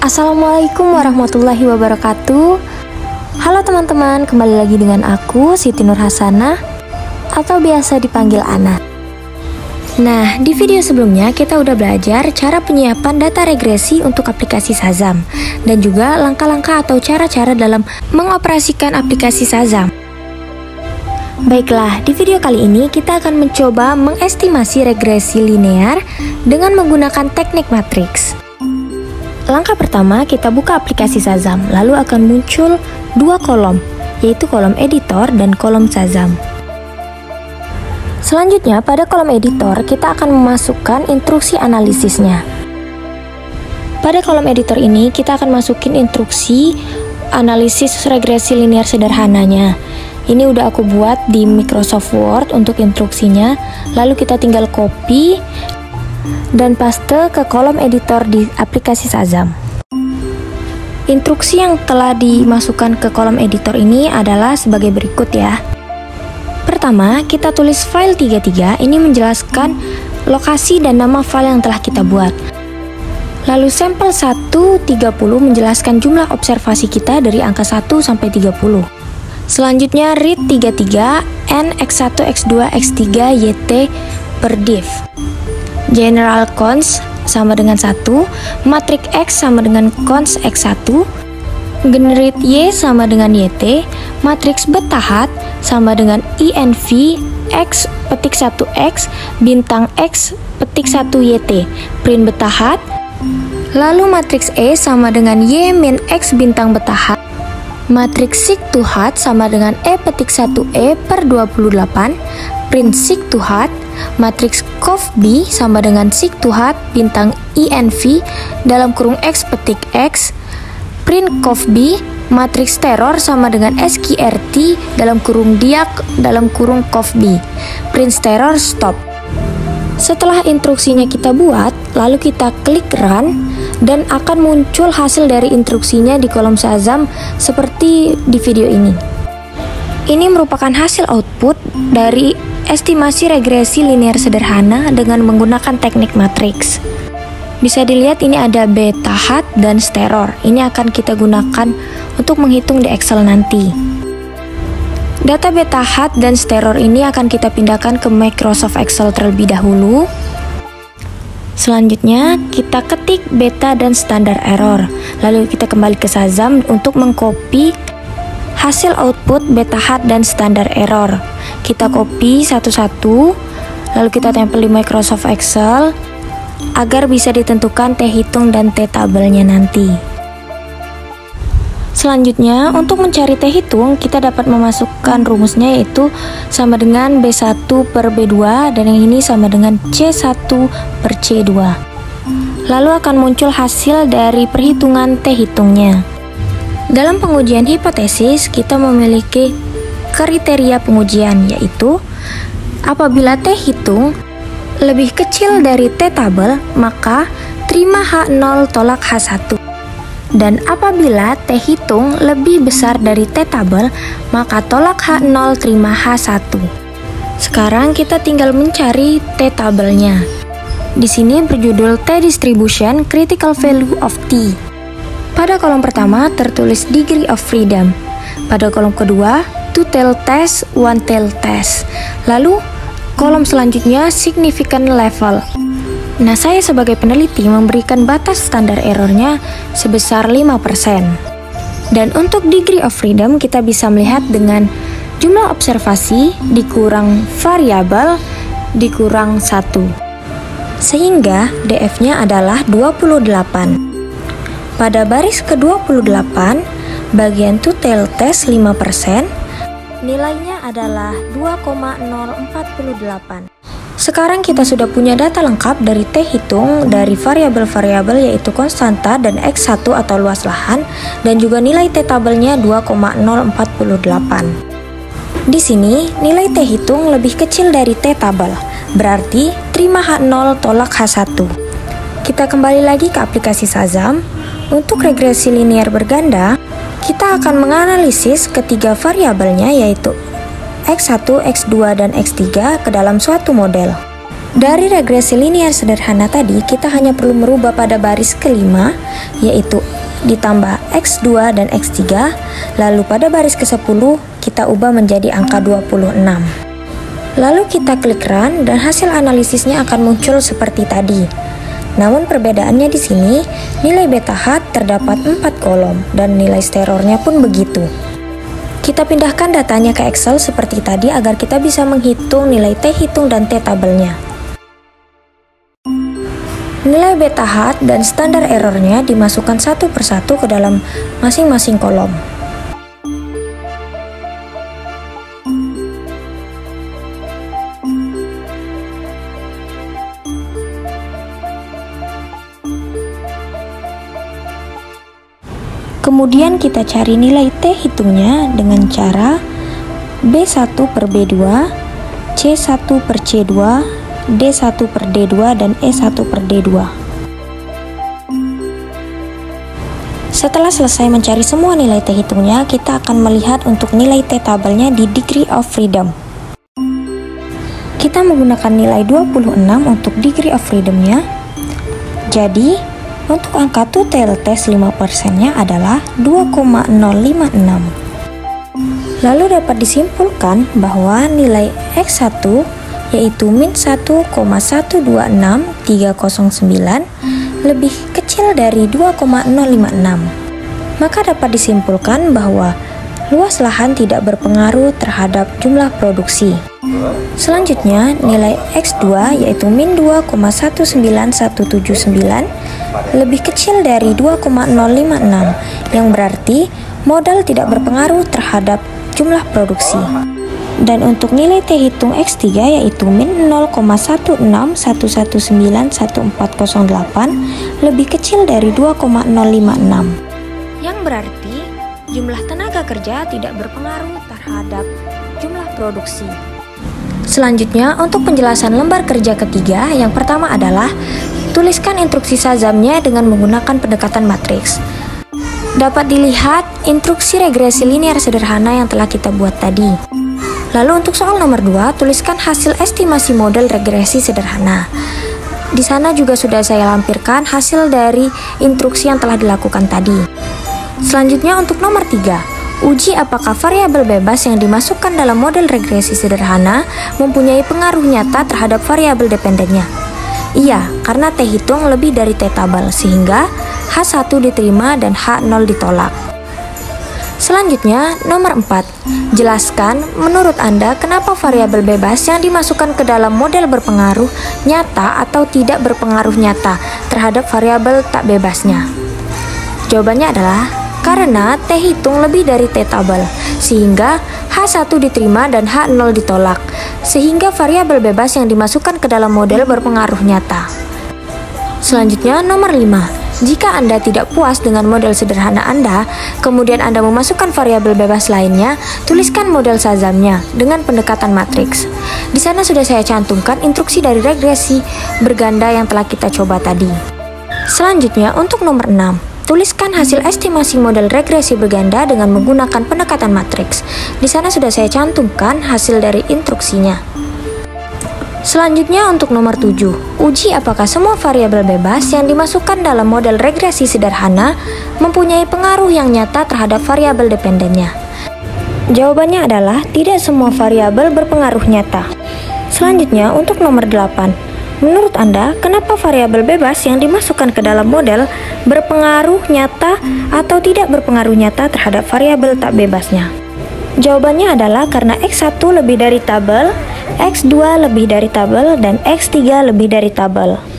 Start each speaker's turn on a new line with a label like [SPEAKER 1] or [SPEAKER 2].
[SPEAKER 1] Assalamualaikum warahmatullahi wabarakatuh. Halo teman-teman, kembali lagi dengan aku Siti Nur Hasanah atau biasa dipanggil Ana. Nah, di video sebelumnya kita udah belajar cara penyiapan data regresi untuk aplikasi Shazam dan juga langkah-langkah atau cara-cara dalam mengoperasikan aplikasi Shazam. Baiklah, di video kali ini kita akan mencoba mengestimasi regresi linear dengan menggunakan teknik matriks. Langkah pertama, kita buka aplikasi Shazam, lalu akan muncul dua kolom, yaitu kolom editor dan kolom Shazam. Selanjutnya, pada kolom editor, kita akan memasukkan instruksi analisisnya. Pada kolom editor ini, kita akan masukin instruksi analisis regresi linear sederhananya. Ini udah aku buat di Microsoft Word untuk instruksinya, lalu kita tinggal copy dan paste ke kolom editor di aplikasi Shazam. Instruksi yang telah dimasukkan ke kolom editor ini adalah sebagai berikut ya. Pertama, kita tulis file 33, ini menjelaskan lokasi dan nama file yang telah kita buat. Lalu sampel 130 menjelaskan jumlah observasi kita dari angka 1 sampai 30. Selanjutnya read 33 n x1 x2 x3 yt per div. General cons sama dengan 1, matriks X sama dengan cons X1, generate Y sama dengan YT, matriks betahat sama dengan INV X petik 1X bintang X petik 1 YT, print betahat, lalu matriks E sama dengan Y min X bintang betahat, matriks sik to hat sama dengan E petik 1E per 28, print sik to hat, matriks conv B sama dengan sik to hat bintang INV dalam kurung X petik X, print conv B, matriks teror sama dengan SQRT dalam kurung diak dalam kurung conv B, print teror stop. Setelah instruksinya kita buat, lalu kita klik run dan akan muncul hasil dari instruksinya di kolom Shazam seperti di video ini. Ini merupakan hasil output dari estimasi regresi linear sederhana dengan menggunakan teknik matriks. Bisa dilihat ini ada betahat dan steror. Ini akan kita gunakan untuk menghitung di Excel nanti. Data betahat dan steror ini akan kita pindahkan ke Microsoft Excel terlebih dahulu. Selanjutnya, kita ketik beta dan standar error. Lalu kita kembali ke Shazam untuk mengcopy hasil output betahat dan standar error. Kita copy satu-satu, lalu kita tempel di Microsoft Excel agar bisa ditentukan T hitung dan T tabelnya nanti. Selanjutnya, untuk mencari T hitung, kita dapat memasukkan rumusnya yaitu sama dengan B1 per B2 dan yang ini sama dengan C1 per C2. Lalu akan muncul hasil dari perhitungan T hitungnya. Dalam pengujian hipotesis, kita memiliki kriteria pengujian yaitu apabila T hitung lebih kecil dari T tabel, maka terima H0 tolak H1. Dan apabila T hitung lebih besar dari T tabel, maka tolak H0 terima H1. Sekarang kita tinggal mencari T tabelnya. Di sini berjudul T distribution critical value of T. Pada kolom pertama tertulis degree of freedom. Pada kolom kedua, two-tailed test, one-tailed test. Lalu, kolom selanjutnya significant level. Nah, saya sebagai peneliti memberikan batas standar errornya sebesar 5%. Dan untuk degree of freedom kita bisa melihat dengan jumlah observasi dikurang variabel dikurang 1. Sehingga DF-nya adalah 28. Pada baris ke-28, bagian two-tailed test 5%, nilainya adalah 2,048. Sekarang kita sudah punya data lengkap dari T hitung dari variabel-variabel yaitu konstanta dan X1 atau luas lahan dan juga nilai T tabelnya 2,048. Di sini nilai T hitung lebih kecil dari T tabel, berarti terima H0 tolak H1. Kita kembali lagi ke aplikasi Shazam. Untuk regresi linear berganda, kita akan menganalisis ketiga variabelnya yaitu X1, X2, dan X3 ke dalam suatu model. Dari regresi linear sederhana tadi, kita hanya perlu merubah pada baris kelima, yaitu ditambah X2 dan X3, lalu pada baris ke-10 kita ubah menjadi angka 26. Lalu kita klik run dan hasil analisisnya akan muncul seperti tadi. Namun perbedaannya di sini, nilai beta hat terdapat 4 kolom dan nilai sterornya pun begitu. Kita pindahkan datanya ke Excel seperti tadi agar kita bisa menghitung nilai T hitung dan T tabelnya. Nilai beta hat dan standar errornya dimasukkan satu persatu ke dalam masing-masing kolom. Kemudian kita cari nilai T hitungnya dengan cara B1 per B2, C1 per C2, D1 per D2, dan E1 per D2. Setelah selesai mencari semua nilai T hitungnya, kita akan melihat untuk nilai T tabelnya di degree of freedom. Kita menggunakan nilai 26 untuk degree of freedomnya. Jadi, untuk angka total test 5%-nya adalah 2,056. Lalu dapat disimpulkan bahwa nilai X1 yaitu min 1,126309 lebih kecil dari 2,056. Maka dapat disimpulkan bahwa luas lahan tidak berpengaruh terhadap jumlah produksi. Selanjutnya, nilai X2 yaitu min 2,19179 lebih kecil dari 2,056, yang berarti modal tidak berpengaruh terhadap jumlah produksi. Dan untuk nilai T hitung X3 yaitu min 0,111914808 lebih kecil dari 2,056, yang berarti jumlah tenaga kerja tidak berpengaruh terhadap jumlah produksi. Selanjutnya, untuk penjelasan lembar kerja ketiga, yang pertama adalah tuliskan instruksi Shazamnya dengan menggunakan pendekatan matriks. Dapat dilihat instruksi regresi linear sederhana yang telah kita buat tadi. Lalu untuk soal nomor 2, tuliskan hasil estimasi model regresi sederhana. Di sana juga sudah saya lampirkan hasil dari instruksi yang telah dilakukan tadi. Selanjutnya untuk nomor 3, uji apakah variabel bebas yang dimasukkan dalam model regresi sederhana mempunyai pengaruh nyata terhadap variabel dependennya. Iya, karena T hitung lebih dari T tabel, sehingga H1 diterima dan H0 ditolak. Selanjutnya, nomor 4. Jelaskan menurut Anda kenapa variabel bebas yang dimasukkan ke dalam model berpengaruh nyata atau tidak berpengaruh nyata terhadap variabel tak bebasnya. Jawabannya adalah karena T hitung lebih dari T tabel, sehingga H1 diterima dan H0 ditolak, sehingga variabel bebas yang dimasukkan ke dalam model berpengaruh nyata. Selanjutnya, nomor 5. Jika Anda tidak puas dengan model sederhana Anda, kemudian Anda memasukkan variabel bebas lainnya, tuliskan model Shazamnya dengan pendekatan matriks. Di sana sudah saya cantumkan instruksi dari regresi berganda yang telah kita coba tadi. Selanjutnya, untuk nomor 6. Tuliskan hasil estimasi model regresi berganda dengan menggunakan pendekatan matriks. Di sana sudah saya cantumkan hasil dari instruksinya. Selanjutnya untuk nomor 7, uji apakah semua variabel bebas yang dimasukkan dalam model regresi sederhana mempunyai pengaruh yang nyata terhadap variabel dependennya. Jawabannya adalah tidak semua variabel berpengaruh nyata. Selanjutnya untuk nomor 8, menurut Anda, kenapa variabel bebas yang dimasukkan ke dalam model berpengaruh nyata atau tidak berpengaruh nyata terhadap variabel tak bebasnya? Jawabannya adalah karena X1 lebih dari tabel, X2 lebih dari tabel, dan X3 lebih dari tabel.